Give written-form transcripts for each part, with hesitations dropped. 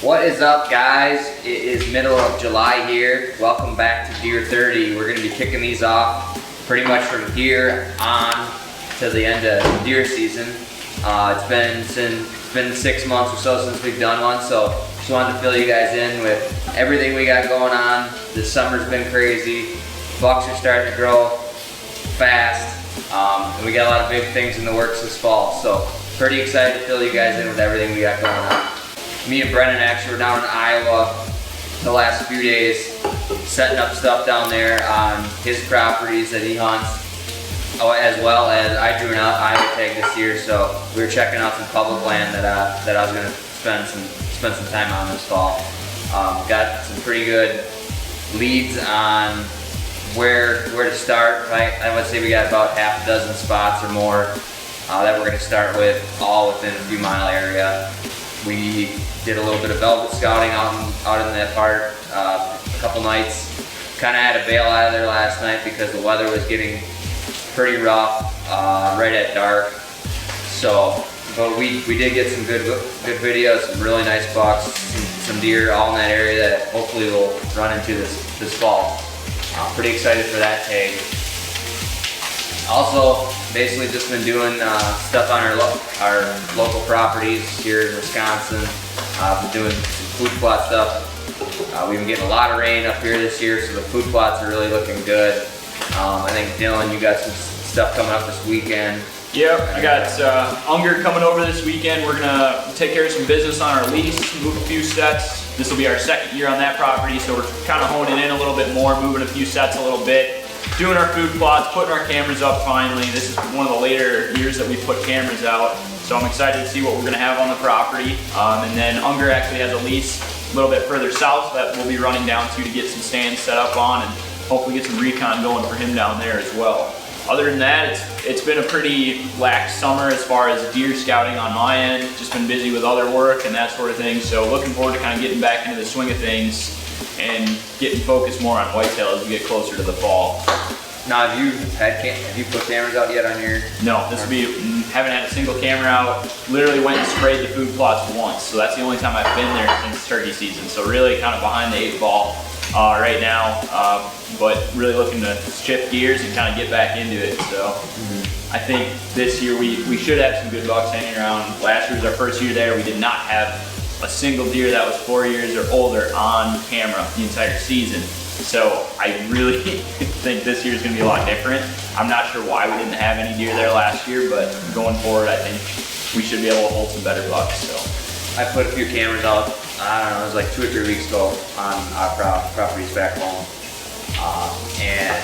What is up, guys? It is middle of July here. Welcome back to Deer 30. We're going to be kicking these off pretty much from here on to the end of deer season. It's been 6 months or so since we've done one, so just wanted to fill you guys in with everything we got going on. This summer's been crazy. Bucks are starting to grow fast, and we got a lot of big things in the works this fall. So pretty excited to fill you guys in with everything we got going on. Me and Brennen actually were down in Iowa the last few days, setting up stuff down there on his properties that he hunts, as well as I drew an Iowa tag this year, so we were checking out some public land that I was going to spend some time on this fall. Got some pretty good leads on where to start. I would say we got about half a dozen spots or more that we're going to start with, all within a few mile area. We did a little bit of velvet scouting out in that part a couple nights. Kind of had to bail out of there last night because the weather was getting pretty rough right at dark. So, but we did get some good videos, some really nice bucks, some deer all in that area that hopefully we'll run into this fall. Pretty excited for that tag. Also, basically just been doing stuff on our local properties here in Wisconsin. Been doing some food plot stuff. We've been getting a lot of rain up here this year, so the food plots are really looking good. I think Dylan, you got some stuff coming up this weekend. Yep, I got Unger coming over this weekend. We're gonna take care of some business on our lease, move a few sets. This will be our second year on that property, so we're kind of honing in a little bit more, moving a few sets a little bit. Doing our food plots, putting our cameras up finally. This is one of the later years that we put cameras out, so I'm excited to see what we're gonna have on the property. And then Unger actually has a lease a little bit further south that we'll be running down to get some stands set up on and hopefully get some recon going for him down there as well. Other than that, it's been a pretty lax summer as far as deer scouting on my end. Just been busy with other work and that sort of thing, so looking forward to kind of getting back into the swing of things and getting focused more on whitetail as we get closer to the fall. Now, have you put cameras out yet on your? No, haven't had a single camera out. Literally went and sprayed the food plots once, so that's the only time I've been there since turkey season. So really kind of behind the 8 ball right now, but really looking to shift gears and kind of get back into it. So I think this year we should have some good bucks hanging around. Last year was our first year there. We did not have a single deer that was 4 years or older on camera the entire season. So I really think this year is going to be a lot different. I'm not sure why we didn't have any deer there last year, but going forward, I think we should be able to hold some better bucks. So I put a few cameras out, I don't know, it was like 2 or 3 weeks ago on our properties back home. And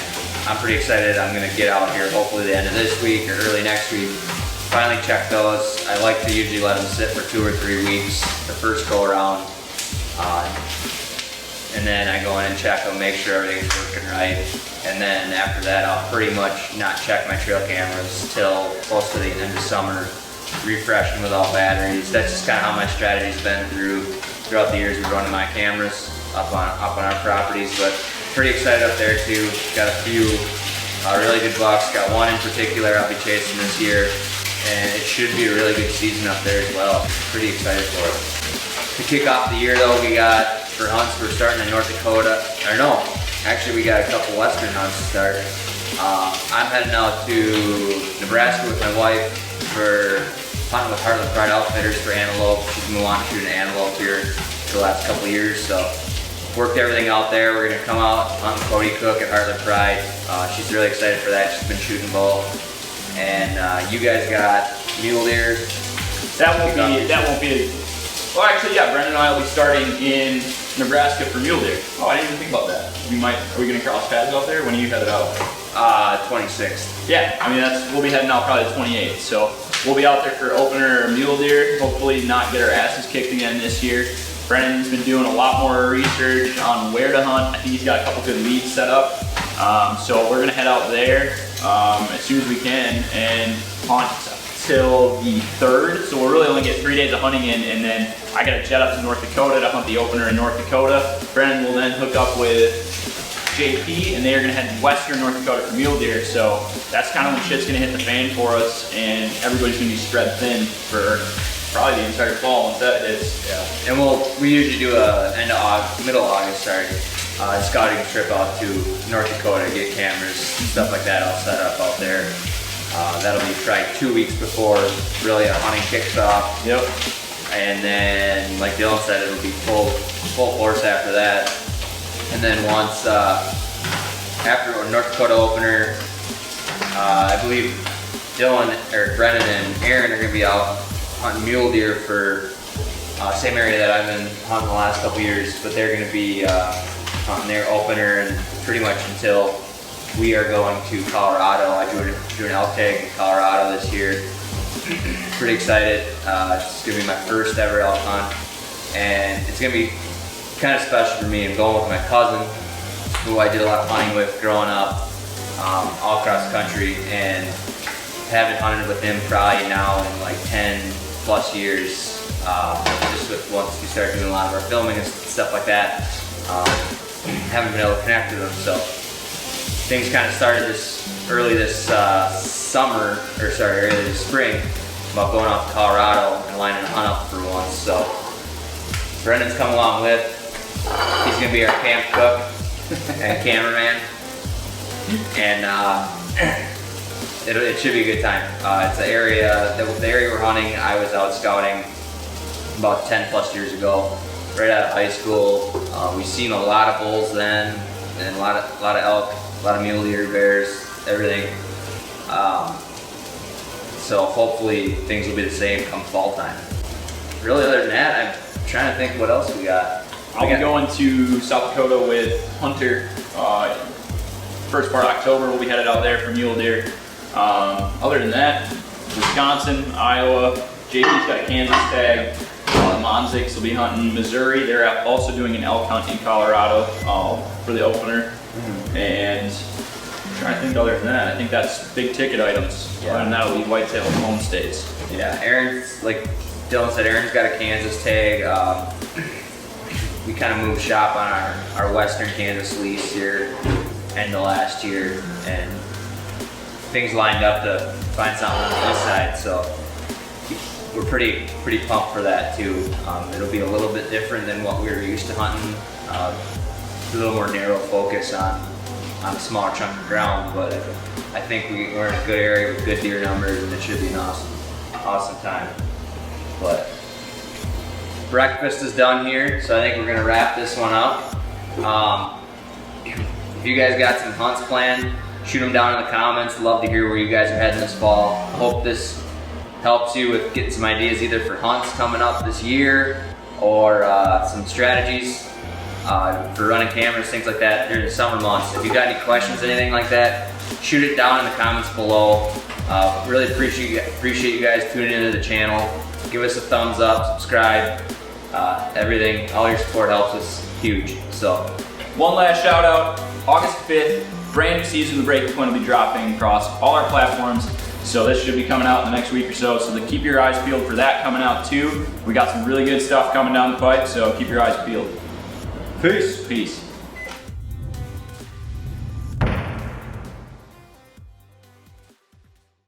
I'm pretty excited. I'm going to get out here hopefully the end of this week or early next week. Finally check those. I like to usually let them sit for 2 or 3 weeks the first go around. And then I go in and check them, make sure everything's working right. And then after that, I'll pretty much not check my trail cameras till close to the end of summer, refresh them with all batteries. That's just kind of how my strategy's been throughout the years of running my cameras up on our properties. But pretty excited up there too. Got a few really good bucks. Got one in particular I'll be chasing this year, and it should be a really good season up there as well. Pretty excited for it. To kick off the year though, we got for hunts, we're starting in North Dakota. Or no, actually we got a couple western hunts to start. I'm heading out to Nebraska with my wife for hunting with Heartland Pride Outfitters for antelope. She's been wanting to shoot an antelope here for the last couple of years, so worked everything out there. We're gonna come out hunt with Cody Cook at Heartland Pride. She's really excited for that. She's been shooting both. And you guys got mule deer. that won't be well, actually, yeah, Brennen and I will be starting in Nebraska for mule deer. Oh, I didn't even think about that. Are we gonna cross paths out there? When are you headed out? 26th. Yeah, I mean we'll be heading out probably the 28th. So we'll be out there for opener mule deer. Hopefully not get our asses kicked again this year. Brennan's been doing a lot more research on where to hunt. I think he's got a couple good leads set up. So we're gonna head out there as soon as we can and hunt till the 3rd. So we'll really only get 3 days of hunting in, and then I gotta jet up to North Dakota to hunt the opener in North Dakota. Brennen will then hook up with JP, and they are gonna head western North Dakota for mule deer. So that's kind of when shit's gonna hit the fan for us, and everybody's gonna be spread thin for probably the entire fall once that hits. Yeah. And we usually do a middle August, scouting trip out to North Dakota, get cameras, stuff like that all set up out there. That'll be probably 2 weeks before really a hunting kicks off. Yep. And then, like Dylan said, it'll be full force after that. And then once after North Dakota opener, I believe Dylan or Brennen and Aaron are gonna be out hunting mule deer for same area that I've been hunting the last couple years, but they're gonna be hunting their opener and pretty much until we are going to Colorado. I drew an elk tag in Colorado this year. Pretty excited. It's gonna be my first ever elk hunt, and it's gonna be kind of special for me. I'm going with my cousin, who I did a lot of hunting with growing up, all across the country, and haven't hunted with him probably now in like 10 plus years. Just with once we started doing a lot of our filming and stuff like that, haven't been able to connect with him. So things kind of started early this spring, about going off to Colorado and lining a hunt up for once. So Brennan's come along with. He's gonna be our camp cook and cameraman, and it should be a good time. It's the area we're hunting. I was out scouting about 10 plus years ago, right out of high school. We've seen a lot of bulls then, and a lot of elk, a lot of mule deer, bears, everything. So hopefully things will be the same come fall time. Really, other than that, I'm trying to think what else we got. I'll be going to South Dakota with Hunter. First part of October, we'll be headed out there for mule deer. Other than that, Wisconsin, Iowa, JP's got a Kansas tag. Mancl will be hunting Missouri. They're also doing an elk hunt in Colorado for the opener. And I'm trying to think other than that. I think that's big ticket items. Yeah. Other than that, it'll be whitetail and home states. Yeah, Aaron's, like Dylan said, Aaron's got a Kansas tag. We kind of moved shop on our Western Kansas lease here end of last year, and things lined up to find something on the east side, so we're pretty pumped for that too. It'll be a little bit different than what we were used to hunting. A little more narrow focus on a smaller chunk of ground, but I think we're in a good area with good deer numbers, and it should be an awesome time. But breakfast is done here, so I think we're gonna wrap this one up. If you guys got some hunts planned, shoot them down in the comments. Love to hear where you guys are heading this fall. I hope this helps you with getting some ideas either for hunts coming up this year, or some strategies for running cameras, things like that during the summer months. If you got any questions, anything like that, shoot it down in the comments below. Really appreciate you guys tuning into the channel. Give us a thumbs up, subscribe, everything. All your support helps us huge. So, one last shout out, August 5th, brand new season of the Breaking Point will be dropping across all our platforms. So this should be coming out in the next week or so. So keep your eyes peeled for that coming out too. We got some really good stuff coming down the pipe, so keep your eyes peeled. Peace.